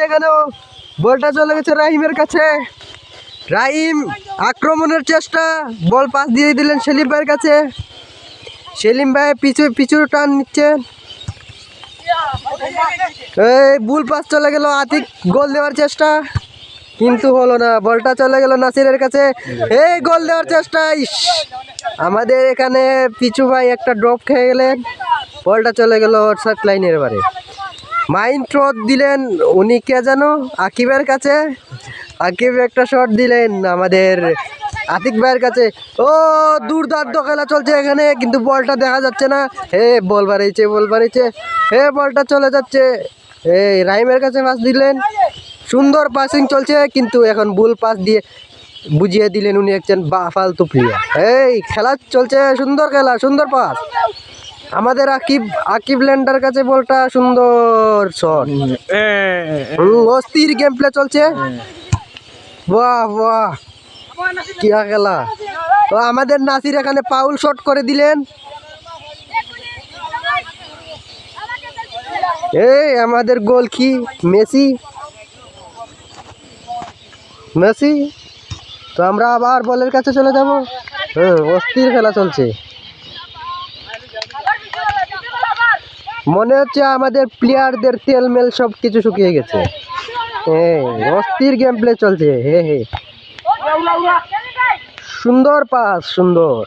এখানেও বলটা চলে গেছে রাহিমের কাছে। রাহিম আক্রমণের চেষ্টা, বল পাস দিয়ে দিলেন সেলিম ভাইয়ের কাছে। সেলিম ভাই পিছু টান নিচ্ছেন। এই বুল পাস চলে গেল, আতিক গোল দেওয়ার চেষ্টা কিন্তু হলো না। বলটা চলে গেল নাসিরের কাছে। এই গোল দেওয়ার চেষ্টা, ইস আমাদের এখানে পিছু ভাই একটা ড্রপ খেয়ে গেলেন। বলটা চলে গেল অফসাইড লাইনের বারে। মাইন্ড থ্রো দিলেন উনি কে যেন আকিবের কাছে। আকিব একটা শট দিলেন আমাদের আতিক ভাইয়ের কাছে। ও দুর্দান্ত খেলা চলছে এখানে, কিন্তু বলটা দেখা যাচ্ছে না। হে বল বাড়িয়েছে হে বলটা চলে যাচ্ছে। এই রাহিমের কাছে পাস দিলেন, সুন্দর পাসিং চলছে, কিন্তু এখন বুল পাস দিয়ে বুঝিয়ে দিলেন উনি একজন ফালতু প্লেয়ার। এই খেলা চলছে, সুন্দর খেলা, সুন্দর পাস। আমাদের আকিব ল্যান্ডার কাছে বলটা, সুন্দর শট, অস্থির গেম প্লে চলছে। বাহ বাহ কি খেলা। তো আমাদের নাসির এখানে পাউল শট করে দিলেন। এই আমাদের গোল কি মেসি। তো আমরা আবার বলের কাছে চলে যাব। অস্থির খেলা চলছে, মনে হচ্ছে আমাদের প্লেয়ারদের তেলমেল সব কিছু শুকিয়ে গেছে। অস্থির গেম প্লে চলছে। সুন্দর পাস, সুন্দর।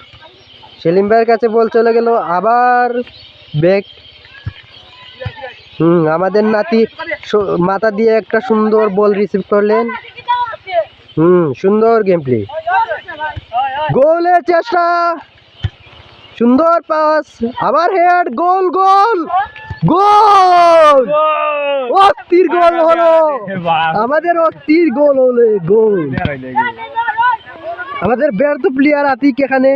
সেলিম ভাইয়ের কাছে বল চলে গেল, আবার ব্যাক। আমাদের নাতি মাথা দিয়ে একটা সুন্দর বল রিসিভ করলেন। সুন্দর গেম প্লে, গোলের চেষ্টা, সুন্দর পাস, আবার হেড, গোল গোল গোল, অস্থির গোল হলো আমাদের, অস্থির গোল হলো গোল। আমাদের ব্যর্থ প্লেয়ার আতিক এখানে।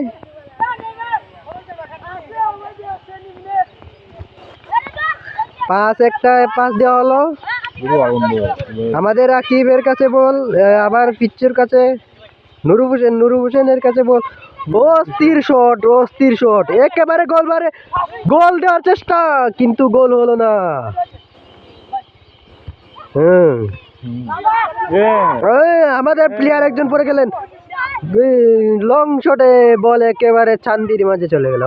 পাস দেওয়া হলো আমাদের আকিবের কাছে বল, আবার পিচ্চুর কাছে নুরু হোসেনের কাছে বল। অস্থির শট, একেবারে গোল দেওয়ার চেষ্টা, কিন্তু গোল হলো না। আমাদের প্লেয়ার একজন পড়ে গেলেন, লং শটে বল একেবারে চান্দির মাঝে চলে গেল।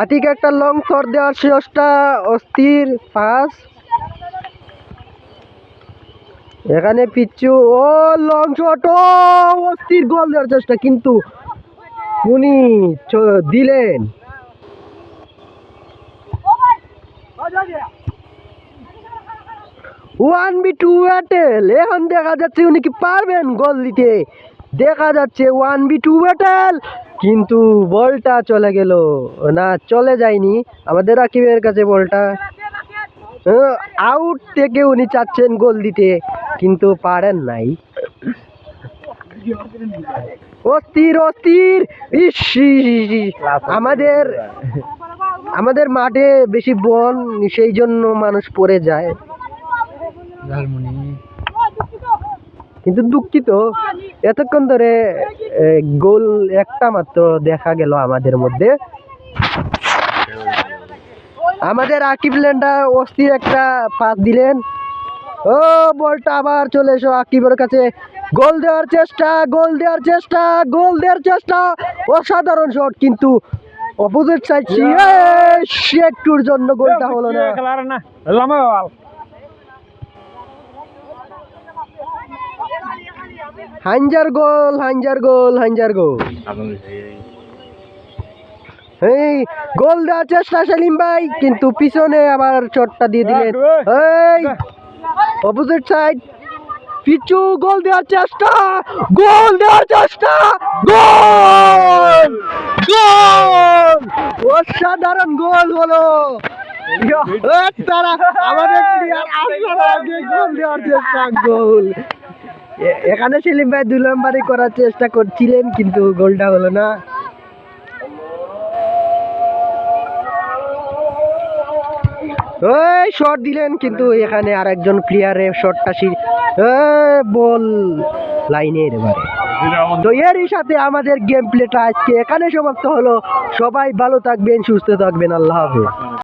আতিক একটা লং শট দেওয়ার চেষ্টা, অস্থির পাস। এখানে পিচ্চু, ও লং শট, ও অস্থির গোল দেওয়ার চেষ্টা, কিন্তু উনি দিলেন। ওয়ান বি টু ব্যাটেল, এখন দেখা যাচ্ছে উনি কি পারবেন গোল দিতে। দেখা যাচ্ছে 1v2 ব্যাটেল, কিন্তু বলটা চলে গেল না, চলে যায়নি আমাদের আকিবের কাছে বলটা। আউট থেকে উনি চাচ্ছেন গোল দিতে, কিন্তু পারেন নাই। অস্থির, আমাদের মাঠে বেশি বল, সেই জন্য মানুষ পড়ে যায়, কিন্তু দুঃখিত এতক্ষণ ধরে গোল একটা মাত্র দেখা গেল আমাদের মধ্যে। আমাদের আকিব ল্যান্ডা অস্থির একটা পাস দিলেন। ও বলটা আবার চলে এসো আকিবের কাছে, গোল দেওয়ার চেষ্টা, অসাধারণ শট, কিন্তু অপোজিট সাইড একটুর জন্য গোলটা হলো না। হাঞ্জার গোল। এই গোল দেওয়ার চেষ্টা সেলিম ভাই, কিন্তু পিছনে আবার শটটা দিয়ে দিলেন। এই অপোজিট সাইড পিছু, গোল দেওয়ার চেষ্টা, গোল, অসাধারণ গোল হলো। আমাদের গোল দেওয়ার চেষ্টা, গোল। এখানে সেলিম ভাই 2 নম্বরই করার চেষ্টা করছিলেন, কিন্তু গোলটা হলো না। ওই শট দিলেন, কিন্তু এখানে আরেকজন প্লেয়ারের শটটা বল লাইনের বারে। তো এরই সাথে আমাদের গেম প্লেটা আজকে এখানে সমাপ্ত হলো। সবাই ভালো থাকবেন, সুস্থ থাকবেন, আল্লাহ হাফেজ।